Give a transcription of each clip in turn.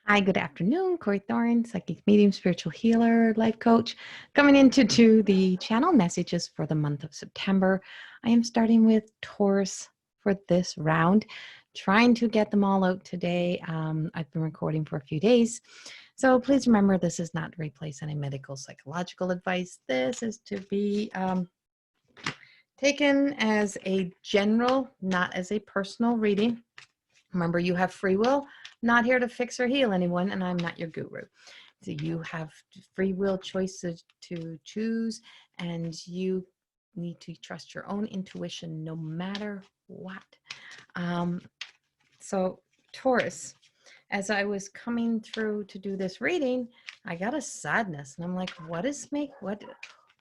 Hi, good afternoon. Corrie Thorne, psychic medium, spiritual healer, life coach, coming into the channel messages for the month of September. I am starting with Taurus for this round, trying to get them all out today. I've been recording for a few days. So please remember, this is not to replace any medical, psychological advice. This is to be taken as a general, not as a personal reading. Remember, you have free will. Not here to fix or heal anyone, and I'm not your guru. So you have free will choices to choose, and you need to trust your own intuition no matter what. So Taurus, as I was coming through to do this reading, I got a sadness, and I'm like,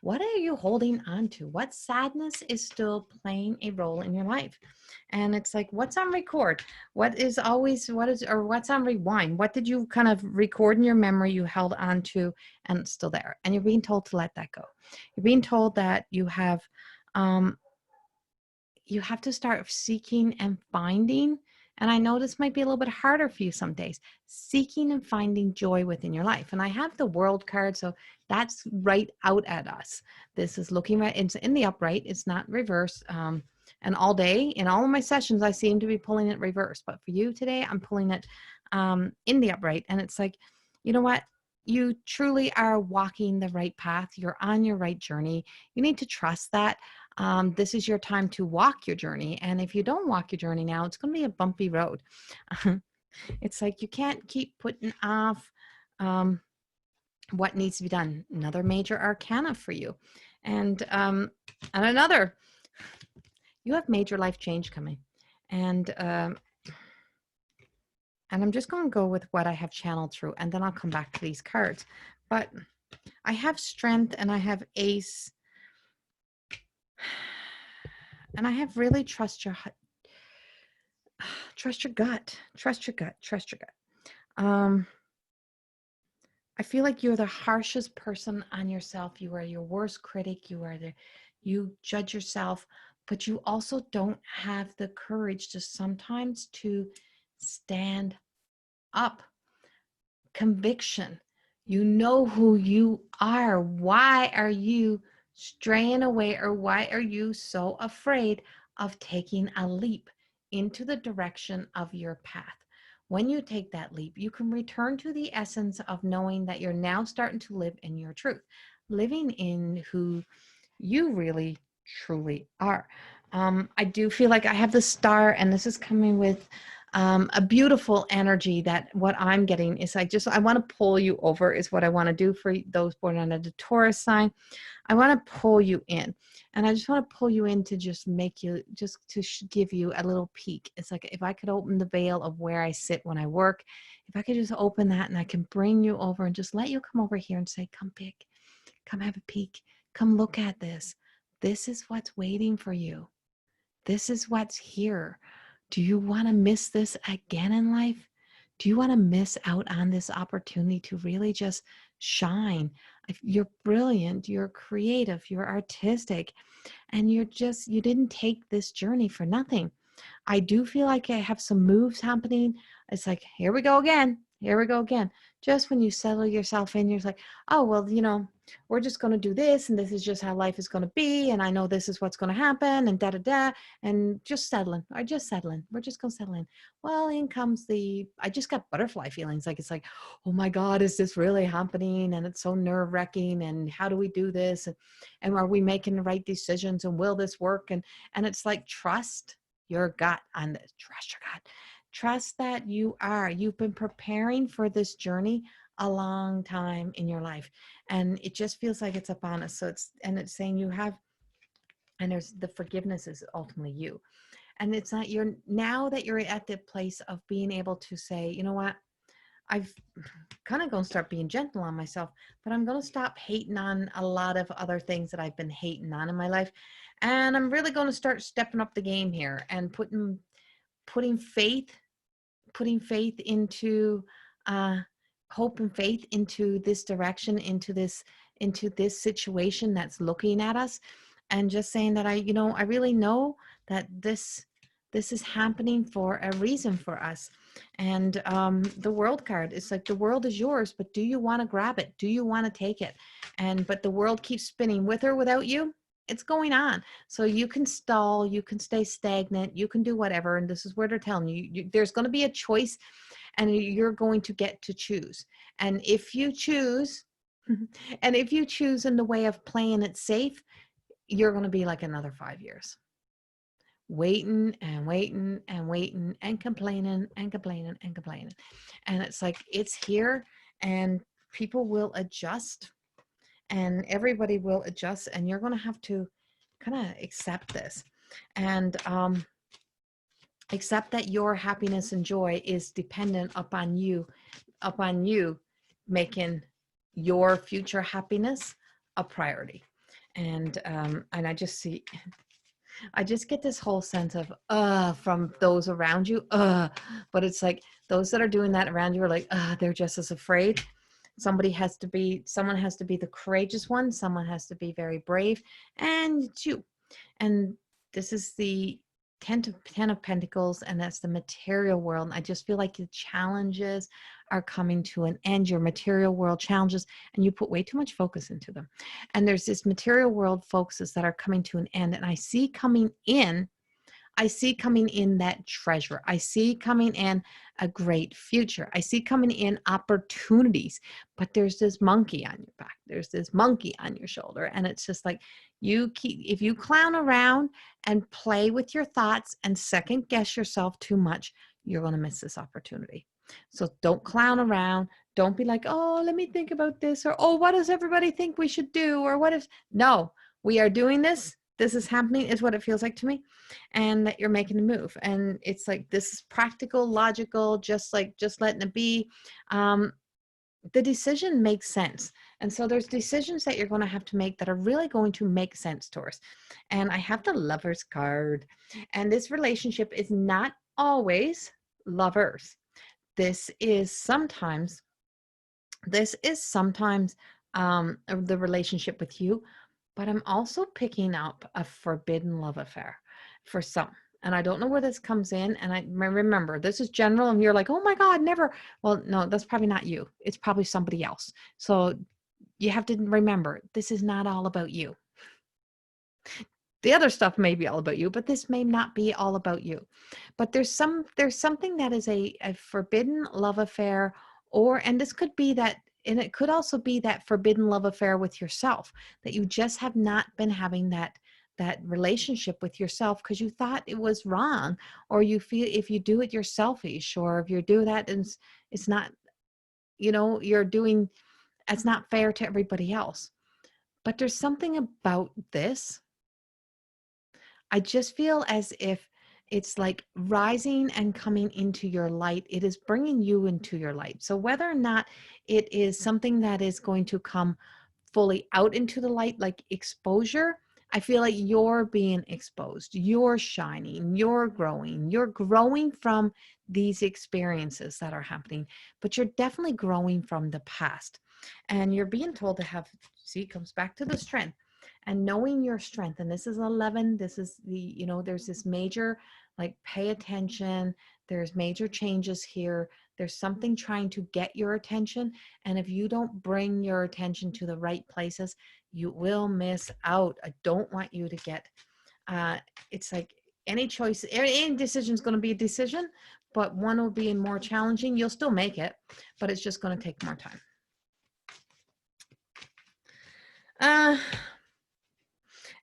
what are you holding on to? What sadness is still playing a role in your life? And it's like, what's on record? What's on rewind? What did you kind of record in your memory you held on to and it's still there? And you're being told to let that go. You're being told that you have to start seeking and finding. And I know this might be a little bit harder for you some days, seeking and finding joy within your life. And I have the World card, so that's right out at us. This is looking right, it's in the upright, it's not reverse. And all day, in all of my sessions, I seem to be pulling it reverse. But for you today, I'm pulling it in the upright. And it's like, you know what? You truly are walking the right path. You're on your right journey. You need to trust that. This is your time to walk your journey. And if you don't walk your journey now, it's going to be a bumpy road. It's like you can't keep putting off what needs to be done. Another major arcana for you. And another, you have major life change coming. And I'm just going to go with what I have channeled through, and then I'll come back to these cards. But I have strength, and I have ace, and I have really trust your gut, trust your gut. I feel like you're the harshest person on yourself. You are your worst critic. You judge yourself, but you also don't have the courage to sometimes to stand up. Conviction. You know who you are. Why are you straying away, or why are you so afraid of taking a leap into the direction of your path? When you take that leap, you can return to the essence of knowing that you're now starting to live in your truth, living in who you really truly are. I do feel like I have the star, and this is coming with a beautiful energy. That what I'm getting is I want to pull you over is what I want to do for those born under the Taurus sign. I want to pull you in, and I just want to pull you in to just make you, just to give you a little peek. It's like if I could open the veil of where I sit when I work, if I could just open that, and I can bring you over and just let you come over here and say, come pick, come have a peek, come look at this. This is what's waiting for you. This is what's here. Do you want to miss this again in life? Do you want to miss out on this opportunity to really just shine? You're brilliant, you're creative, you're artistic, and you didn't take this journey for nothing. I do feel like I have some moves happening. It's like, here we go again. Here we go again. Just when you settle yourself in, you're like, oh, well, we're just going to do this, and this is just how life is going to be. And I know this is what's going to happen, and da-da-da, and just settling. We're just going to settle in. Well, in comes I just got butterfly feelings. Like, it's like, oh my God, is this really happening? And it's so nerve wracking. And how do we do this? And are we making the right decisions? And will this work? And it's like, trust your gut on this. Trust your gut. Trust that you've been preparing for this journey a long time in your life, and it just feels like it's upon us. So it's saying you have, and there's the forgiveness is ultimately you, and it's not now that you're at the place of being able to say, you know what, I've kind of going to start being gentle on myself, but I'm going to stop hating on a lot of other things that I've been hating on in my life. And I'm really going to start stepping up the game here and putting faith into hope and faith into this direction, into this situation that's looking at us, and just saying that I really know that this This is happening for a reason for us. And the world card, it's like the world is yours, but do you want to grab it? Do you want to take it? But the world keeps spinning with or without you. It's going on. So you can stall, you can stay stagnant, you can do whatever. And this is where they're telling you, there's going to be a choice, and you're going to get to choose. And if you choose, and if you choose in the way of playing it safe, you're going to be like another 5 years waiting and waiting and waiting and complaining and complaining and complaining. And it's like, it's here, and people will adjust, and everybody will adjust, and you're going to have to kind of accept this, and accept that your happiness and joy is dependent upon you making your future happiness a priority. And I just get this whole sense of from those around you, but it's like those that are doing that around you are like, they're just as afraid. Someone has to be the courageous one, someone has to be very brave, and it's you. And this is the ten of Pentacles, and that's the material world. And I just feel like the challenges are coming to an end, your material world challenges, and you put way too much focus into them. And there's this material world focuses that are coming to an end. And I see coming in that treasure. I see coming in a great future. I see coming in opportunities, but there's this monkey on your back. There's this monkey on your shoulder. And it's just like, if you clown around and play with your thoughts and second guess yourself too much, you're going to miss this opportunity. So don't clown around. Don't be like, oh, let me think about this, or, oh, what does everybody think we should do? Or what if, no, we are doing this. This is happening, is what it feels like to me. And that you're making a move. And it's like, this is practical, logical, just letting it be. The decision makes sense. And so there's decisions that you're going to have to make that are really going to make sense, Taurus. And I have the Lovers card. And this relationship is not always lovers. This is sometimes the relationship with you, but I'm also picking up a forbidden love affair for some. And I don't know where this comes in. And I remember, this is general, and you're like, oh my God, never. Well, no, that's probably not you. It's probably somebody else. So you have to remember, this is not all about you. The other stuff may be all about you, but this may not be all about you. But there's something that is a forbidden love affair, and this could be that, and it could also be that forbidden love affair with yourself, that you just have not been having that relationship with yourself because you thought it was wrong, or you feel if you do it, you're selfish, or if you do that, and it's not, it's not fair to everybody else. But there's something about this. I just feel as if it's like rising and coming into your light. It is bringing you into your light. So whether or not it is something that is going to come fully out into the light, like exposure, I feel like you're being exposed, you're shining, you're growing from these experiences that are happening, but you're definitely growing from the past. And you're being told to have, see, it comes back to the strength and knowing your strength. And this is 11. This is there's this major, like, pay attention. There's major changes here. There's something trying to get your attention. And if you don't bring your attention to the right places, you will miss out. I don't want you to get, it's like any choice, any decision is going to be a decision, but one will be more challenging. You'll still make it, but it's just going to take more time.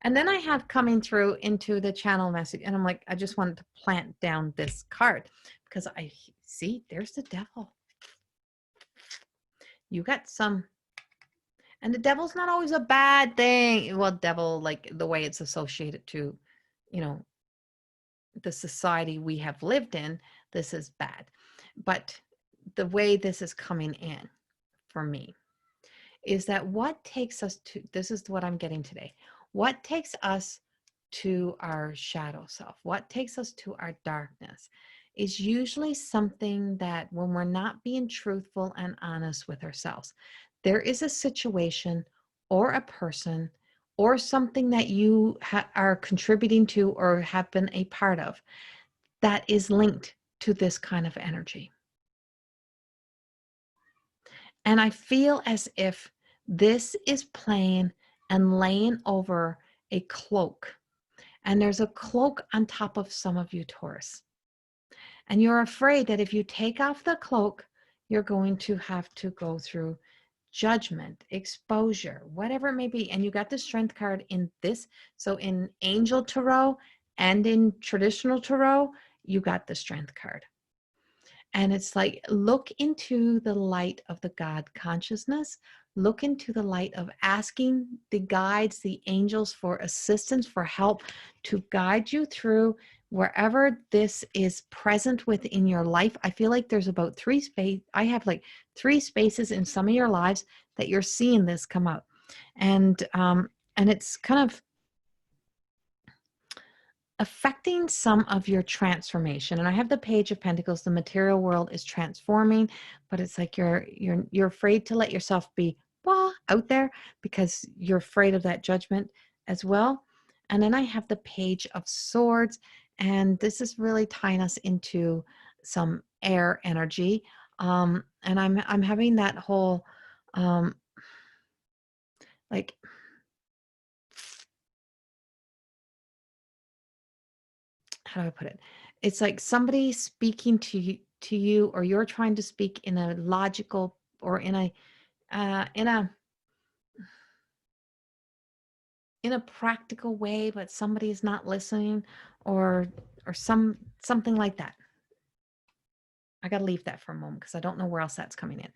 And then I have coming through into the channel message, and I'm like, I just wanted to plant down this card because I see there's the devil. You got some, and the devil's not always a bad thing. Well, devil, like the way it's associated to, the society we have lived in, this is bad. But the way this is coming in for me is that what takes us to, this is what I'm getting today. What takes us to our shadow self, what takes us to our darkness, is usually something that when we're not being truthful and honest with ourselves, there is a situation or a person or something that you are contributing to or have been a part of that is linked to this kind of energy. And I feel as if this is playing and laying over a cloak. And there's a cloak on top of some of you, Taurus. And you're afraid that if you take off the cloak, you're going to have to go through judgment, exposure, whatever it may be. And you got the strength card in this. So in angel tarot and in traditional tarot, you got the strength card. And it's like, look into the light of the God consciousness. Look into the light of asking the guides, the angels, for assistance, for help to guide you through wherever this is present within your life. I feel like there's about three space. I have like three spaces in some of your lives that you're seeing this come out. And it's kind of affecting some of your transformation. And I have the Page of Pentacles. The material world is transforming, but it's like you're afraid to let yourself be out there because you're afraid of that judgment as well. And then I have the Page of Swords, and this is really tying us into some air energy. And I'm having that whole like, how do I put it? It's like somebody speaking to you, or you're trying to speak in a logical or in a practical way, but somebody is not listening, or something like that. I got to leave that for a moment because I don't know where else that's coming in.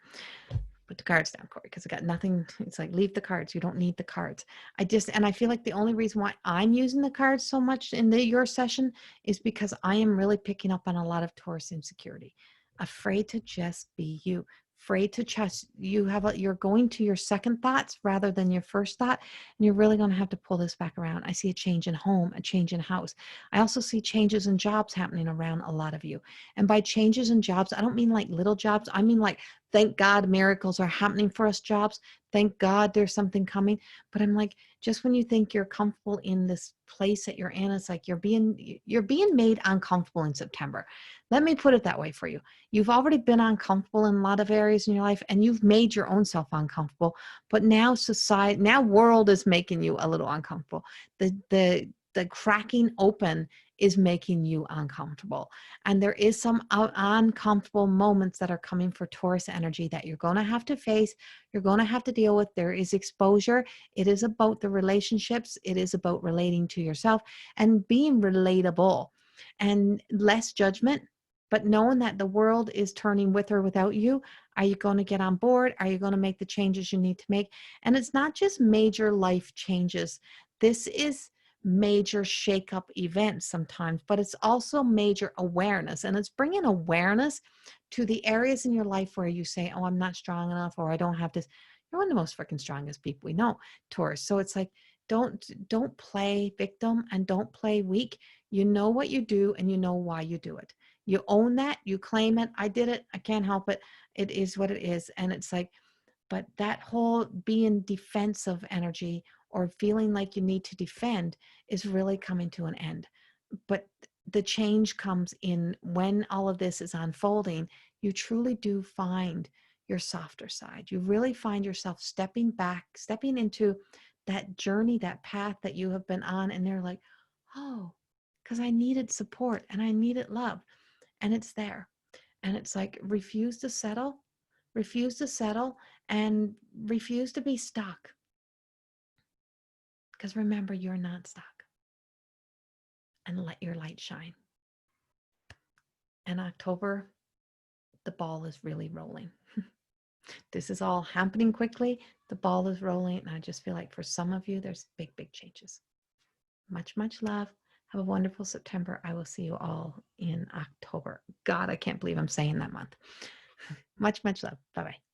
Put the cards down, Corey, because I got nothing. It's like, leave the cards. You don't need the cards. And I feel like the only reason why I'm using the cards so much in your session is because I am really picking up on a lot of Taurus insecurity, afraid to just be you, afraid to trust. You're going to your second thoughts rather than your first thought. And you're really going to have to pull this back around. I see a change in home, a change in house. I also see changes in jobs happening around a lot of you. And by changes in jobs, I don't mean like little jobs. I mean like, thank God miracles are happening for us jobs. Thank God there's something coming. But I'm like, just when you think you're comfortable in this place that you're in, it's like you're being made uncomfortable in September. Let me put it that way for you. You've already been uncomfortable in a lot of areas in your life, and you've made your own self uncomfortable. But now world is making you a little uncomfortable. The cracking open is making you uncomfortable. And there is some uncomfortable moments that are coming for Taurus energy that you're going to have to face. You're going to have to deal with. There is exposure. It is about the relationships. It is about relating to yourself and being relatable, and less judgment, but knowing that the world is turning with or without you. Are you going to get on board? Are you going to make the changes you need to make? And it's not just major life changes. This is major shakeup events sometimes, but it's also major awareness. And it's bringing awareness to the areas in your life where you say, oh, I'm not strong enough, or I don't have this. You're one of the most freaking strongest people we know, Taurus. So it's like, don't play victim and don't play weak. You know what you do, and you know why you do it. You own that, you claim it. I did it. I can't help it. It is what it is. And it's like, but that whole being defensive energy or feeling like you need to defend is really coming to an end. But the change comes in when all of this is unfolding. You truly do find your softer side. You really find yourself stepping back, stepping into that journey, that path that you have been on. And they're like, oh, because I needed support and I needed love. And it's there. And it's like, refuse to settle, and refuse to be stuck. Because remember, you're not stuck. And let your light shine. And October, the ball is really rolling. This is all happening quickly. The ball is rolling. And I just feel like for some of you, there's big, big changes. Much, much love. Have a wonderful September. I will see you all in October. God, I can't believe I'm saying that month. Much, much love. Bye-bye.